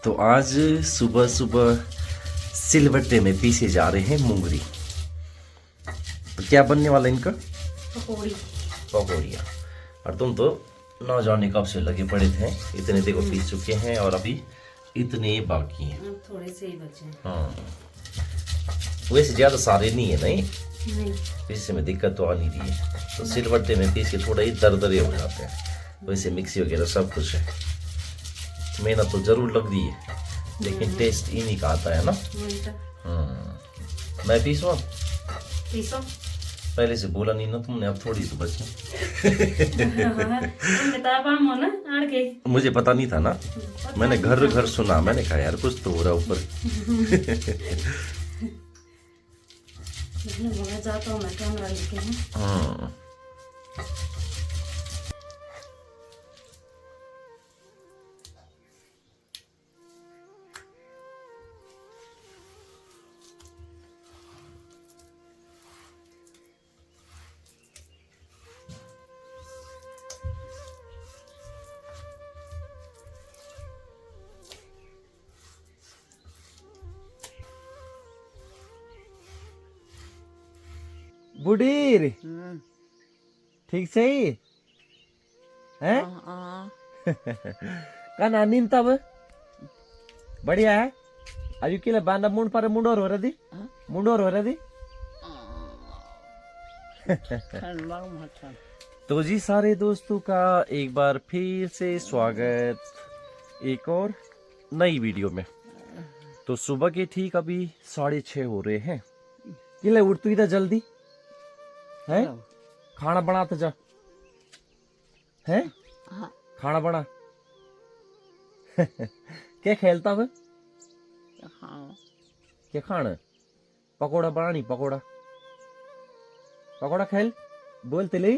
तो आज सुबह सुबह सिलबट्टे में पीसे जा रहे हैं मूंगरी। तो क्या बनने वाला इनका? पकौड़ियाँ। और तुम तो ना जाने कब से लगे पड़े थे, इतने देखो पीस चुके हैं और अभी इतने बाकी हैं। थोड़े से ही बचे हैं। हाँ, वैसे ज्यादा सारे नहीं है। नहीं पीसने में दिक्कत तो आ नहीं रही है, तो सिलबट्टे में पीस के थोड़ा ही दरदरे हो जाते हैं। वैसे मिक्सी वगैरह सब कुछ है, मेहनत तो जरूर लग रही है, लेकिन टेस्ट इन्हीं का आता है ना। मैं पीसू पीसो। पहले से बोला नहीं ना तुमने, अब थोड़ी तो बची। मुझे पता नहीं था ना, मैंने घर घर सुना, मैंने कहा यार कुछ तो हो रहा ऊपर। जाता हूँ मैं कैमरा लेके। बुढ़ीर ठीक सही है। का नानीन तब बढ़िया है। अजू के बांधा मुंड पर मुंडोर हो रही मुंडोर हो रही। तो जी सारे दोस्तों का एक बार फिर से स्वागत एक और नई वीडियो में। तो सुबह के ठीक अभी 6:30 हो रहे हैं। किले उठ तू इधर जल्दी है, खाना बना तो जा है। खाना बना। क्या खेलता है? क्या खाना? पकोड़ा बनानी, पकोड़ा पकोड़ा खेल बोलते ले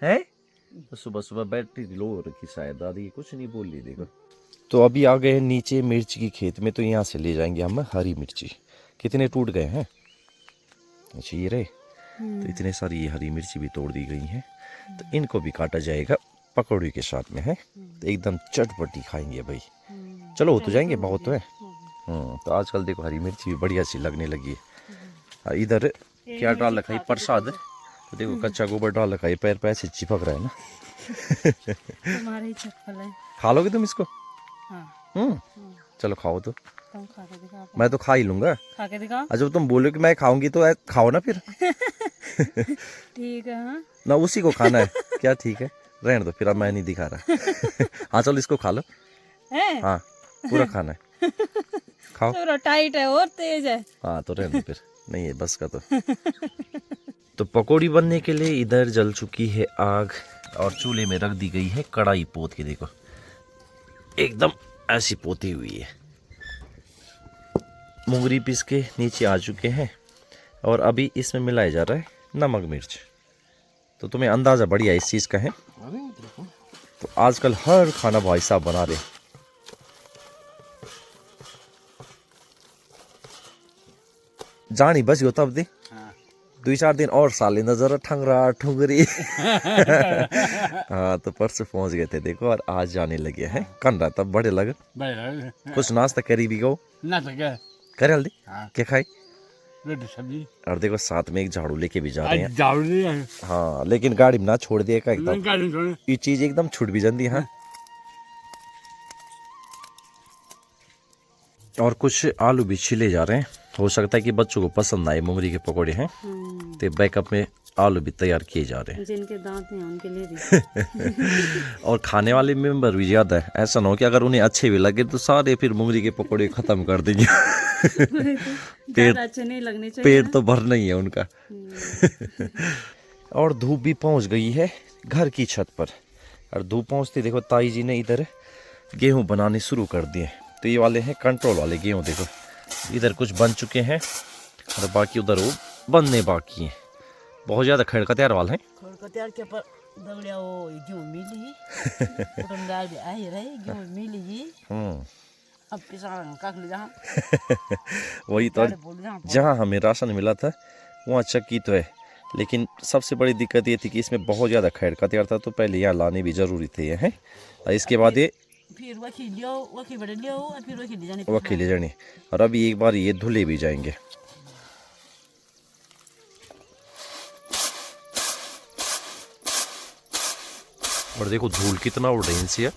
है। तो सुबह सुबह बैटरी लो हो रखी शायद, दादी कुछ नहीं बोल रही देखो। तो अभी आ गए हैं नीचे मिर्च की खेत में, तो यहाँ से ले जाएंगे हम हरी मिर्ची। कितने टूट गए हैं? अच्छा ये रहे। तो इतने सारी ये हरी मिर्ची भी तोड़ दी गई हैं, तो इनको भी काटा जाएगा पकौड़ी के साथ में है। तो एकदम चटपटी खाएंगे भाई। चलो हो तो जाएंगे, बहुत तो है। तो आजकल देखो हरी मिर्ची भी बढ़िया सी लगने लगी है। इधर क्या डाल रखा है? प्रसाद। तो देखो कच्चा गोबर डाल रखा है, पैर पे ऐसे चिपक रहा है ना। तुम्हारी चप्पल है। खा लोगे तुम इसको? हाँ। चलो खाओ तो। तुम खा के दिखाओ। मैं तो खा ही लूंगा। खा के दिखाओ। अच्छा तुम बोलो कि मैं खाऊंगी तो खाओ ना फिर। ठीक है। हाँ ना उसी को खाना है क्या? ठीक है रहने दो फिर, अब मैं नहीं दिखा रहा। हाँ चलो इसको खा लो। हाँ पूरा खाना है, खाओ। थोड़ा टाइट है और तेज है। हाँ तो रहने दो फिर, नहीं है बस का तो। तो पकौड़ी बनने के लिए इधर जल चुकी है आग और चूल्हे में रख दी गई है कढ़ाई पोत के। देखो एकदम ऐसी पोती हुई है। मूंगरी पीस के नीचे आ चुके हैं और अभी इसमें मिलाया जा रहा है नमक मिर्च। तो तुम्हें अंदाजा बढ़िया इस चीज का है। तो आजकल हर खाना भाई साहब बना रहे। जानी बस हो तब दे 2-4 दिन और साले नजर ठंगरा ठुंगरी। हाँ तो परसों पहुंच गए थे देखो, और आज जाने लगे हैं। कन रहा तब बड़े लगे कुछ नाश्ता करी भी गो ना तो क्या करे हल्दी। हाँ। क्या खाई? रोटी सब्जी। और देखो साथ में एक झाड़ू लेके भी जा रहे हैं। झाड़ू नहीं है। हाँ लेकिन गाड़ी में ना छोड़ दिया का एकदम, गाड़ी छोड़। ये चीज एकदम छूट भी जाती है। हाँ और कुछ आलू भी छिले जा रहे हैं। हो सकता है कि बच्चों को पसंद आए मूंगरी के पकौड़े हैं, तो बैकअप में आलू भी तैयार किए जा रहे हैं। जिनके दांत नहीं उनके लिए भी। और खाने वाले मेंबर भी ज्यादा है। ऐसा ना हो कि अगर उन्हें अच्छे भी लगे तो सारे फिर मूंगरी के पकौड़े खत्म कर देंगे। पेट अच्छे नहीं लगने चाहिए। पेट तो भरना ही है उनका। और धूप भी पहुंच गई है घर की छत पर। और धूप पहुंचते देखो ताई जी ने इधर गेहूं बनाने शुरू कर दिए। तो ये वाले हैं कंट्रोल वाले गेहूं। देखो इधर कुछ बन चुके हैं और बाकी उधर वो बनने बाकी हैं। बहुत ज्यादा खड़का तैयार वाला है। खड़कत्यार के पर दगड़िया वो गेहूं मिली कुटुंबार भी आई रहे गेहूं मिली। अब किसान काट ले जहाँ। वही तो, जहाँ हमें राशन मिला था वहाँ चक्की तो है, लेकिन सबसे बड़ी दिक्कत ये थी कि इसमें बहुत ज़्यादा खैर का तैयार था, तो पहले यहाँ लाने भी ज़रूरी थे। ये है इसके बाद ये फिर वही लियो वही बड़े लियो और फिर वही ले जाने वो अकेले जाने। और अभी एक बार ये धुले भी जाएंगे। और देखो धूल कितना उड़ रही है इनसे।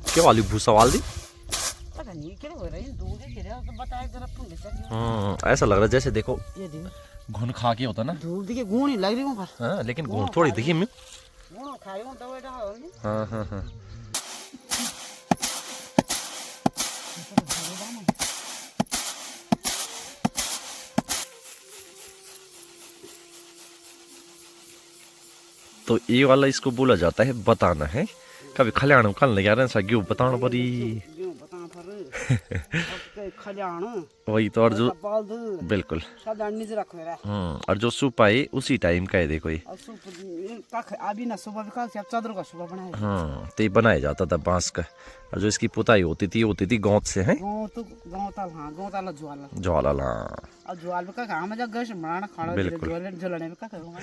क्या वाली भूसा वाल दी। पता नहीं क्या हो रहा है दूध है तेरा तो बताया जरा पुंडे से ऐसा लग रहा है जैसे देखो ये देखो घुन खा के होता ना। धूल देखिए घून ही लग रही हूं पर हाँ लेकिन घुन थोड़ी दिखी मैं। घून खाए हूं तो बेटा होगी हाँ हाँ हाँ। तो ये वाला इसको बोला जाता है बताना है। कभी खलियाण कल लगा रहे सा क्यों बताना पड़ी। क्यों बता पर अब खलियाण वही तो। और जो पाल दे बिल्कुल सब दानी से रखो रे और जो सूप आए उसी टाइम का है देखो ये। और सूप का अभी ना सुबह भी कल से चादर का सुबह बनाया हाँ तो ये बनाया जाता था बांस का। और जो इसकी पुताई होती थी गौत से है। गांव ताल हाँ गांव ताल ज्वाला ज्वाला और ज्वाल में का काम है जब गैस बनाना खाना बिल्कुल। ज्वाल जलने में का करूंगा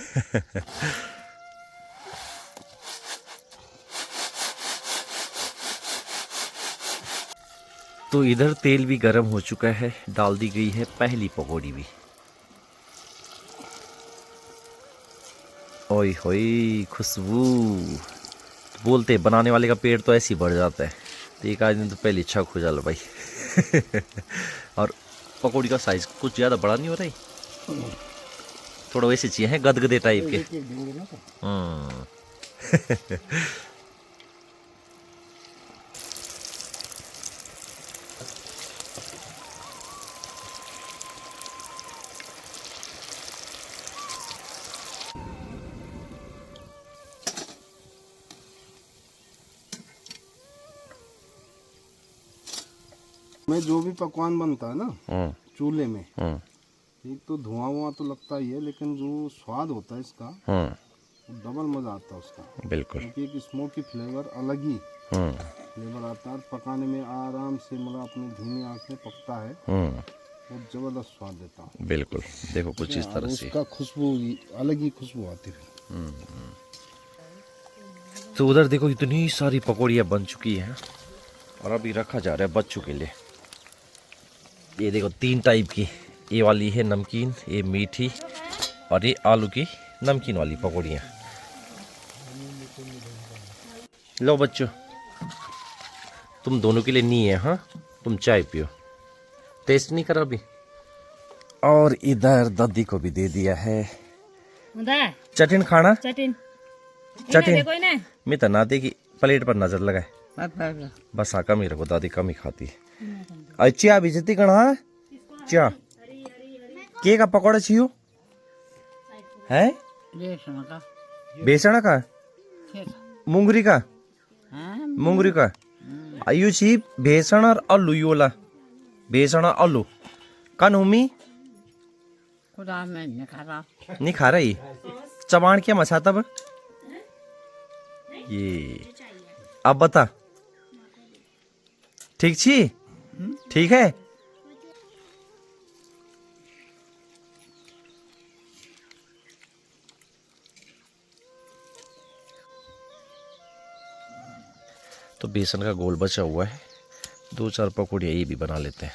तो इधर तेल भी गर्म हो चुका है। डाल दी गई है पहली पकौड़ी भी। ओए होए खुशबू। बोलते बनाने वाले का पेट तो ऐसे ही बढ़ जाता है। तो एक आदमी तो पहले इच्छा हो जाला भाई। और पकौड़ी का साइज कुछ ज़्यादा बड़ा नहीं हो रहा है। थोड़ा वैसे चाहिए है गदगदे टाइप के। में जो भी पकवान बनता है ना चूल्हे में एक तो धुआं वुआं तो लगता ही है लेकिन जो स्वाद होता है इसका वो डबल मजा आता है उसका। बिल्कुल क्योंकि एक स्मोकी फ्लेवर अलग ही फ्लेवर आता है। पकाने में आराम से मतलब अपने धीमी आंच में पकता है बहुत जबरदस्त स्वाद देता है। बिल्कुल देखो कुछ इस तरह से उसका खुशबू अलग ही खुशबू आती है। तो उधर देखो इतनी सारी पकौड़ियाँ बन चुकी हैं और अभी रखा जा रहा है बच्चों के लिए। ये देखो 3 टाइप की। ये वाली है नमकीन, ये मीठी और ये आलू की नमकीन वाली पकौड़ियाँ। लो बच्चों तुम दोनों के लिए नहीं है। हाँ तुम चाय पियो। टेस्ट नहीं करा अभी। और इधर दादी को भी दे दिया है चटिन खाना। चटिन चटिन मैं तो ना देखी प्लेट पर नजर लगाए बस। हाँ कम ही रखो दादी कम ही खाती है। अच्छा अभी जितनी कणा चा के का पकौड़ा छियो है बेसन का मुंगरी का मुंगरी का आयु छी बेसन और आलू योला बेसन और आलू कन उमी खुदा मैं नहीं खा रही चबान क्या मचा तब ये अब बता ठीक छी ठीक है। तो बेसन का गोल बचा हुआ है। 2-4 पकौड़ियाँ ये भी बना लेते हैं।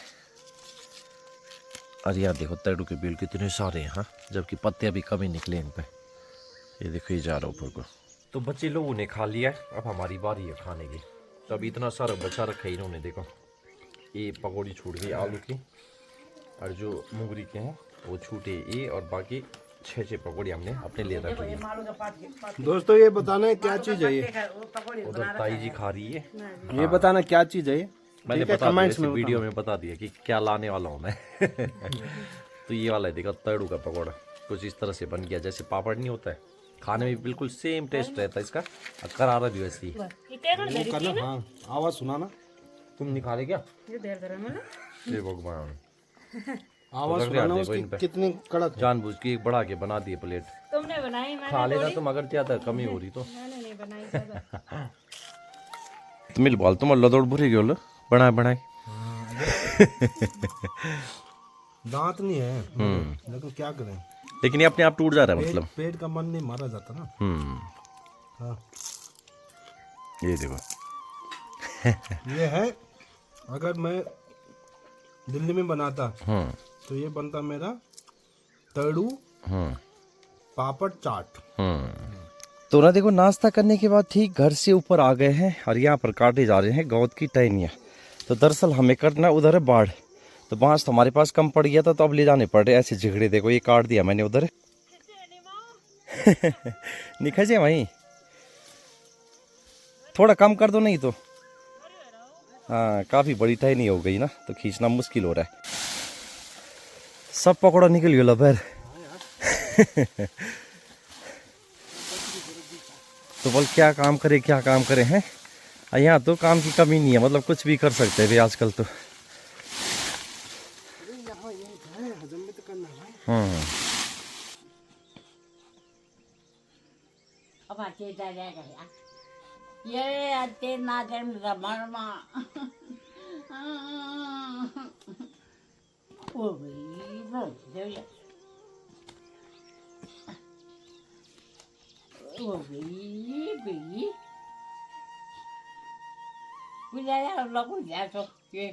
और यार देखो तड़ू के बिल कितने सारे हैं। हाँ जबकि पत्ते अभी कम ही निकले इन पे। ये देखो ये जा रहा ऊपर को। तो बच्चे लोगों ने खा लिया। अब हमारी बारी है खाने की। तो अभी इतना सारा बचा रखा है इन्होंने। देखो ये पकौड़ी छूट गई आलू की और जो मुंगरी के हैं वो छूटे ये। और बाकी 6 पकौड़ी हमने अपने लिए रख ली। दोस्तों ये बताना है क्या चीज है ये। उधर ताई जी खा रही है। ये बताना क्या चीज है ये। मैंने बता दिया इस वीडियो में बता दिया कि क्या लाने वाला हूँ मैं। तो ये वाला है देखो तड़ू का पकौड़ा कुछ इस तरह से बन गया जैसे पापड़ नहीं होता है। खाने में बिल्कुल सेम टेस्ट रहता है इसका। करारा भी वैसे ही। हाँ आवाज सुनाना। तुम नहीं खा रहे क्या ये भगवान। आवाज सुनाना उसकी कितनी कड़क है। जानबूझ के बढ़ा के बना दिए प्लेट। तुमने बनाई मैंने खा लेना तुम अगर चाहता कमी हो रही तो। मैंने नहीं बनाई तुम मिल बोल तुम लदौड़ बुरे गयो बनाए बनाए। दांत नहीं है लेकिन क्या करें। लेकिन ये अपने आप टूट जा रहा है मतलब। पेट का मन नहीं मारा जाता ना। हाँ ये देखो ये है, अगर मैं दिल्ली में बनाता तो ये बनता मेरा तड़ू पापड़ चाट। तो ना देखो, नाश्ता करने के बाद ठीक घर से ऊपर आ गए हैं और यहाँ पर काटे जा रहे हैं गौद की टहनियाँ। तो दरअसल हमें करना उधर है बाढ़, तो बांस तो हमारे पास कम पड़ गया था, तो अब ले जाने पड़ रहे ऐसे झिगड़े। देखो ये काट दिया मैंने उधर। निखजे वहीं थोड़ा कम कर दो, नहीं तो हाँ काफी बड़ी टहनी हो गई ना, तो खींचना मुश्किल हो रहा है। सब पकौड़ा निकल गया फिर। तो बोल क्या काम करे हैं। यहाँ तो काम की कमी नहीं है, मतलब कुछ भी कर सकते हैं आजकल तो। अब आते जाएगा ये आते ना जन्म रमणमा ओ भाई बोल दे ओ भाई बुलाया लोगों जा तो ये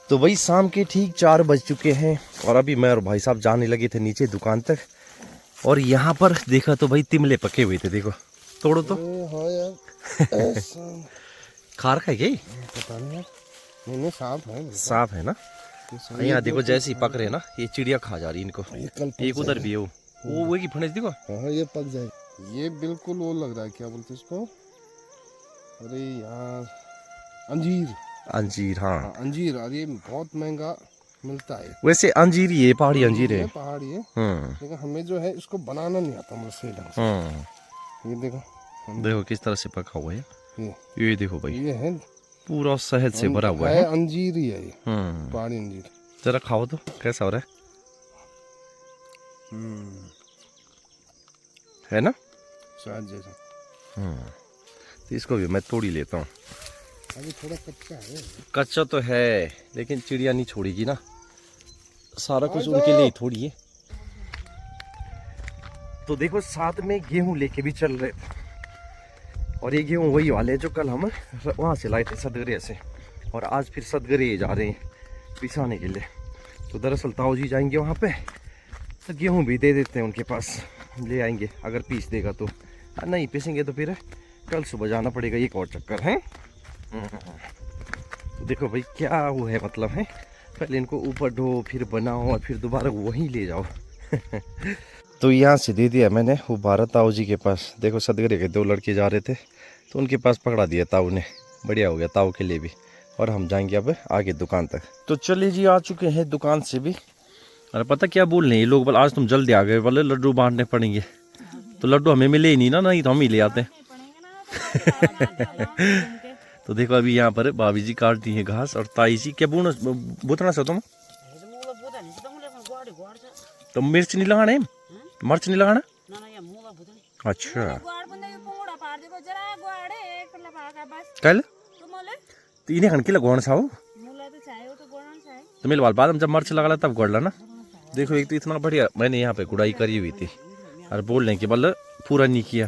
तो वही शाम के ठीक 4 बज चुके हैं और अभी मैं और भाई साहब जाने लगे थे नीचे दुकान तक। और यहाँ पर देखा तो भाई तिमले पके हुए थे, देखो तोड़ो तो। हाँ यार खार खाए गई, पता नहीं यार, नहीं साफ है ना। यहाँ देखो जैसे ही पक रहे ना, ये चिड़िया खा जा रही इनको। एक उधर भी है वो की फणस देखो। हाँ ये पक जाएगी। ये बिल्कुल वो लग रहा है, क्या बोलते इसको, अरे यार अंजीर। हाँ अंजीर, और ये बहुत महंगा मिलता है। वैसे अंजीर ये पहाड़ी अंजीर है, पहाड़ी है, लेकिन हमें जो है इसको बनाना नहीं आता मुझसे ढंग से। ये देखो किस तरह से पका हुआ है। ये देखो भाई, ये है पूरा शहद से भरा हुआ है। अंजीर ही है ये, पहाड़ी अंजीर। जरा खाओ तो कैसा हो रहा है ना, स्वाद जैसा। तो इसको भी मैं तोड़ी लेता हूँ। अभी थोड़ा कच्चा है। कच्चा तो है, लेकिन चिड़िया नहीं छोड़ेगी ना, सारा कुछ उनके लिए ही थोड़ी है। तो देखो साथ में गेहूं लेके भी चल रहे थे, और ये गेहूं वही वाले जो कल हम वहाँ से लाए थे सदगरे से, और आज फिर सदगरे जा रहे हैं पिसाने के लिए। तो दरअसल ताऊ जी जाएंगे वहाँ पे, तो गेहूं भी दे देते हैं उनके पास, ले आएंगे अगर पीस देगा तो। नहीं पीसेंगे तो फिर कल सुबह जाना पड़ेगा, एक और चक्कर है। तो देखो भाई क्या वो है, मतलब है पहले इनको ऊपर ढो, फिर बनाओ, और फिर दोबारा वहीं ले जाओ। तो यहाँ से दे दिया मैंने वो भारत ताऊ जी के पास। देखो सदगरे के 2 लड़के जा रहे थे, तो उनके पास पकड़ा दिया ताऊ ने। बढ़िया हो गया ताऊ के लिए भी। और हम जाएंगे अब आगे दुकान तक। तो चलिए जी, आ चुके हैं दुकान से भी। अरे पता क्या बोल रहे हैं ये लोग, बोले आज तुम जल्दी आ गए, बोले लड्डू बांटने पड़ेंगे। तो लड्डू हमें मिले ही नहीं ना, नहीं तो हम ही ले आते। तो देखो अभी यहाँ पर भाभी जी काटती हैं घास, और ताई जी क्या बुतना सा तुम तो मिर्च नहीं लगाना है, मिर्च नहीं लगाना। अच्छा कल तो इन्हें खन के लगवाना सा हो, तो मेरे बाद में जब मिर्च लगा तब गोड़ ना। देखो एक तो इतना बढ़िया मैंने यहाँ पे गुड़ाई करी हुई थी, और बोल रहे कि बल्ले पूरा नहीं किया।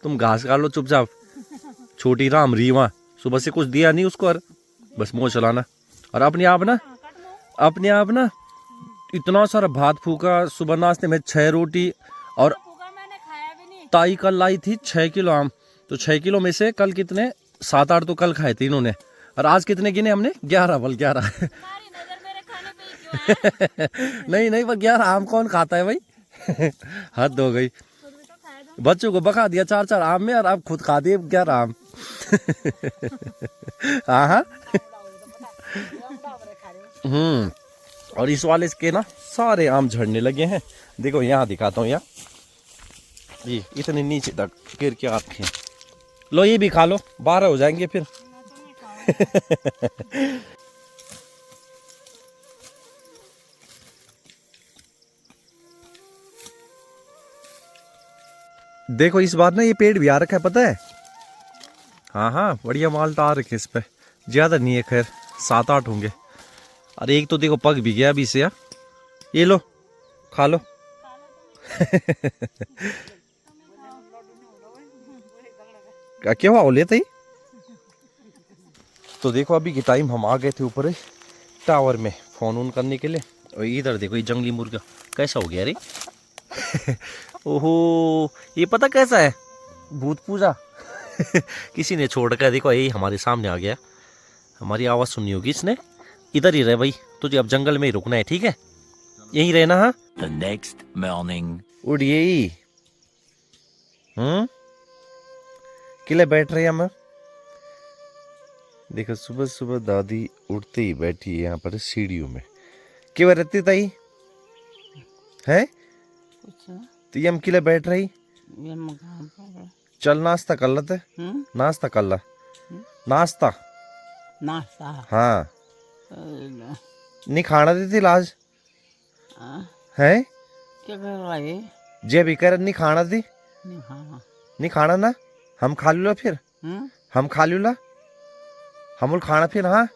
तुम घास काट लो चुपचाप, छोटी राम रही वहाँ, सुबह से कुछ दिया नहीं उसको, और बस मुँह चलाना। और अपने आप ना इतना सारा भात फूका सुबह नाश्ते में, 6 रोटी। और ताई कल लाई थी 6 किलो आम, तो 6 किलो में से कल कितने 7-8 तो कल खाए थे इन्होंने, और आज कितने गिने हमने 11 बल 11। नहीं पर 11 आम कौन खाता है भाई। हद हो गई, बच्चों को बखा दिया 4-4 आम में, और आप खुद खा दिए 11 आम। हाँ और इस वाले के ना सारे आम झड़ने लगे हैं। देखो यहाँ दिखाता हूँ, यहाँ ये इतने नीचे तक गिर के आते हैं। लो ये भी खा लो, 12 हो जाएंगे फिर। देखो इस बार ना ये पेड़ भी आ रखा है, पता है। हाँ बढ़िया माल तो आ रखे इस पे। ज़्यादा नहीं है, खैर 7-8 होंगे। अरे एक तो देखो पक भी गया अभी से। यार ये लो, खा लो। क्या हुआ लेते ही। तो देखो अभी के टाइम हम आ गए थे ऊपर टावर में फ़ोन ऑन करने के लिए, और इधर देखो ये जंगली मुर्गा कैसा हो गया रे। ओहो, ये पता कैसा है, भूत पूजा। किसी ने छोड़ कर, देखो यही हमारे सामने आ गया। हमारी आवाज़ सुननी होगी इसने। इधर ही रहे भाई, तुझे अब जंगल में ही रुकना है, ठीक है, यहीं रहना। हाँ The next morning. उड़िए ही। किले बैठ रहे हम। देखो सुबह सुबह दादी उठते ही बैठी है यहाँ पर सीढ़ियों में। क्यों रहती ताई है, कुछ तो ये हम किले बैठ रही। ये मकान पर चल नाश्ता कर लेते, नाश्ता कर ला। नाश्ता नाश्ता हाँ, नहीं खाना देती लाज है। क्या कर रहा है? जे भी कर नहीं खाना दी, नहीं हाँ नहीं खाना ना, हम खा लूला फिर, हम खा लूला, हम खाना फिर। हाँ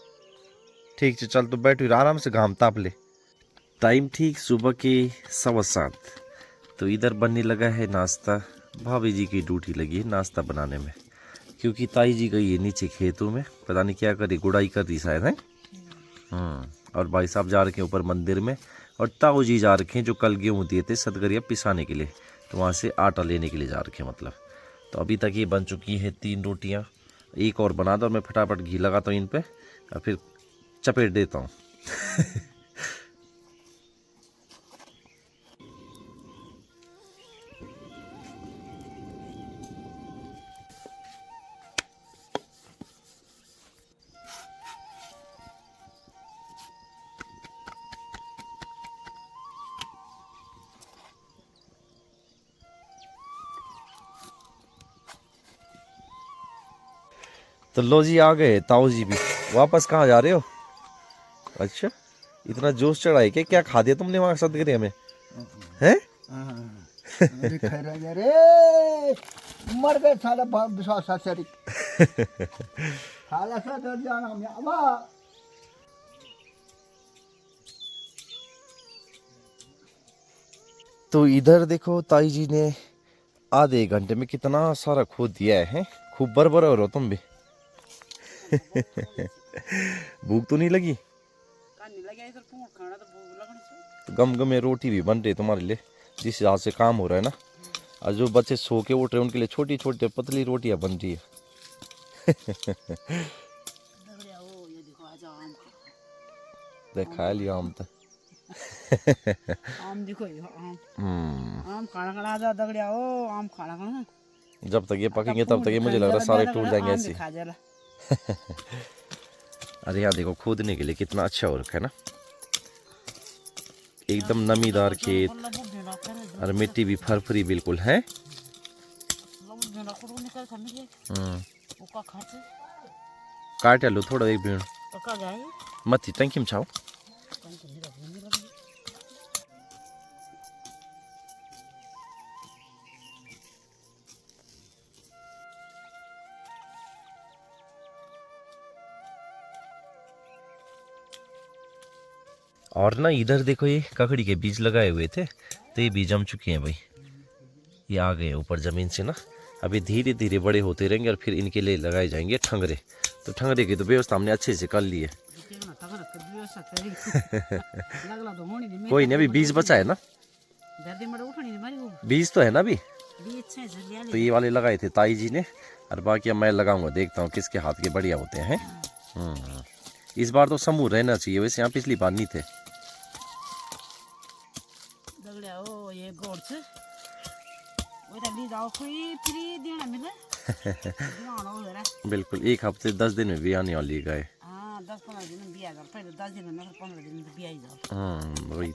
ठीक है चल, तो बैठ आराम से, घाम ताप ले। टाइम ठीक सुबह के 7:15। तो इधर बनने लगा है नाश्ता। भाभी जी की ड्यूटी लगी है नाश्ता बनाने में, क्योंकि ताई जी गई है नीचे खेतों में, पता नहीं क्या करी, गुड़ाई कर रही शायद है। और भाई साहब जा रखे हैं ऊपर मंदिर में, और ताऊ जी जा रखे हैं जो कल गेहूँ दिए थे सदगरिया पिसाने के लिए, तो वहाँ से आटा लेने के लिए जा रखे हैं मतलब। तो अभी तक ये बन चुकी है 3 रोटियाँ, एक और बना दो, और मैं फटाफट घी लगाता हूँ इन पे और फिर चपेट देता हूँ। तो लो जी आ गए ताऊ जी भी। वापस कहाँ जा रहे हो? अच्छा इतना जोश चढ़ा है क्या खा दिया तुमने वहाँ सदगरिया में हैं? अरे मर गए साला विश्वास साला सा डर जाना अब। तो इधर देखो ताई जी ने आधे घंटे में कितना सारा खोद दिया है। खूब बरबर हो रहा हो तुम भी। भूख तो नहीं लगी? तो गम गमे रोटी भी बन रही तुम्हारे लिए, जिस हिसाब से काम हो रहा है ना। और जो बच्चे सो के उठ रहे हैं उनके लिए छोटी छोटी पतली रोटियां बन रही है। खा लिया आम तो। आम देखो आम खाना खाना आ जा दगड़िया ओ, आम खाना खाना। जब तक ये पकेंगे तब तक ये मुझे लग रहा है सारे टूट जाएंगे ऐसे। अरे यहाँ देखो खोदने के लिए कितना अच्छा हो रखा है ना, एकदम नमीदार खेत, और मिट्टी भी फरफरी बिल्कुल है। काट लो थोड़ा एक भीड़ मत टंकी में छाओ। और ना इधर देखो ये ककड़ी के बीज लगाए हुए थे, तो ये बीज जम चुके हैं भाई, ये आ गए ऊपर ज़मीन से ना। अभी धीरे धीरे बड़े होते रहेंगे और फिर इनके लिए लगाए जाएंगे ठंगरे। तो ठंगरे की तो व्यवस्था हमने अच्छे से कर ली है। कोई नहीं, अभी बीज बचा है ना, बीज तो है ना अभी। तो ये वाले लगाए थे ताई जी ने, और बाकी अब मैं लगाऊंगा, देखता हूँ किसके हाथ के बढ़िया होते हैं। इस बार तो समूह रहना चाहिए, वैसे यहाँ पिछली बार नहीं थे। बिल्कुल 1 हफ्ते 10 दिन में भी आने वाली गाय। वही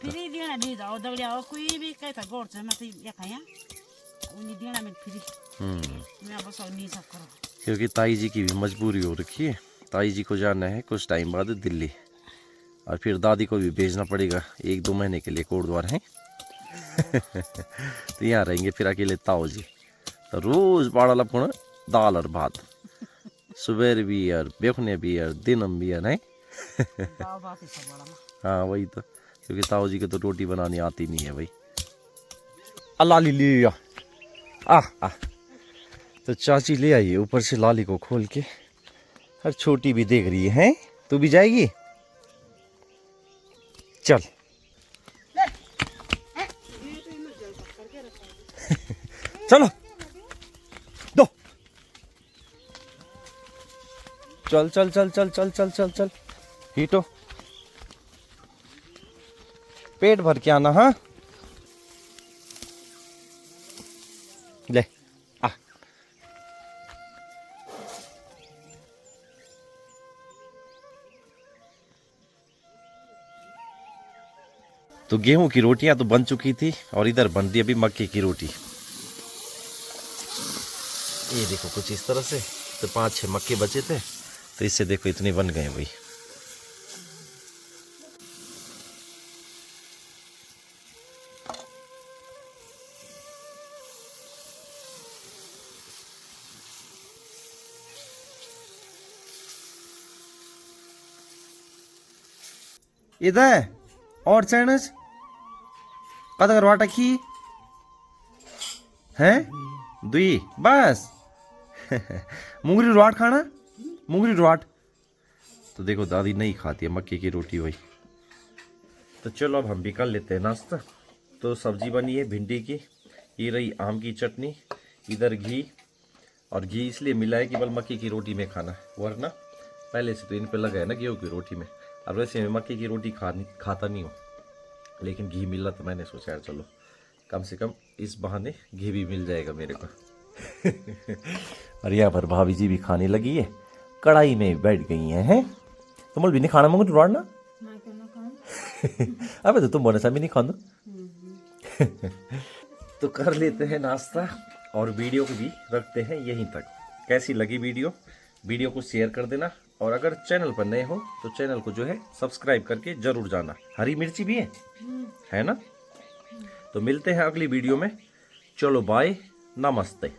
क्योंकि ताई जी की भी मजबूरी हो रखी है, ताई जी को जाना है कुछ टाइम बाद दिल्ली, और फिर दादी को भी भेजना पड़ेगा 1-2 महीने के लिए कोटद्वार है। तो यहाँ रहेंगे फिर अकेले ताऊ जी। तो रोज बाड़ा लपना दाल और भात, सुबह भी यार, बेखने भी यार, दिनम भी यार, नहीं? ताव बात है बड़ा में। हाँ वही तो, क्योंकि ताऊ जी को तो रोटी बनानी आती नहीं है भाई। अल्लाह लिया आ तो चाची ले आई है ऊपर से लाली को खोल के। हर छोटी भी देख रही है, तू भी जाएगी? चल चलो दो, चल चल चल चल चल चल चल चल हीटो, पेट भर के आना। हाँ ले आ। तो गेहूं की रोटियां तो बन चुकी थी और इधर बन रही अभी मक्के की रोटी। ये देखो कुछ इस तरह से, तो 5-6 मक्के बचे थे, तो इससे देखो इतने बन गए भाई। इधर और चैनस कदर वाटा की है दुई बस। मुंगरी रोट खाना, मुंगरी रोट तो देखो दादी नहीं खाती है मक्के की रोटी भाई। तो चलो अब हम भी कर लेते हैं नाश्ता। तो सब्जी बनी है भिंडी की, ये रही आम की चटनी, इधर घी, और घी इसलिए मिला है कि बल मक्के की रोटी में खाना, वरना पहले से तो इन पे लगा है ना गेहूँ की रोटी में। अब वैसे मैं मक्के की रोटी खाता नहीं हूँ, लेकिन घी मिला तो मैंने सोचा यार चलो कम से कम इस बहाने घी भी मिल जाएगा मेरे को। और यहाँ पर भाभी जी भी खाने लगी है, कढ़ाई में बैठ गई हैं। तुम भी नहीं खाना मंगू रोड ना? मैं क्यों ना खाऊं? अबे तो तुम बोने सा भी नहीं खाना। तो कर लेते हैं नाश्ता और वीडियो को भी रखते हैं यहीं तक। कैसी लगी वीडियो को शेयर कर देना, और अगर चैनल पर नए हो तो चैनल को जो है सब्सक्राइब करके जरूर जाना। हरी मिर्ची भी है ना? तो मिलते हैं अगली वीडियो में। चलो बाय, नमस्ते।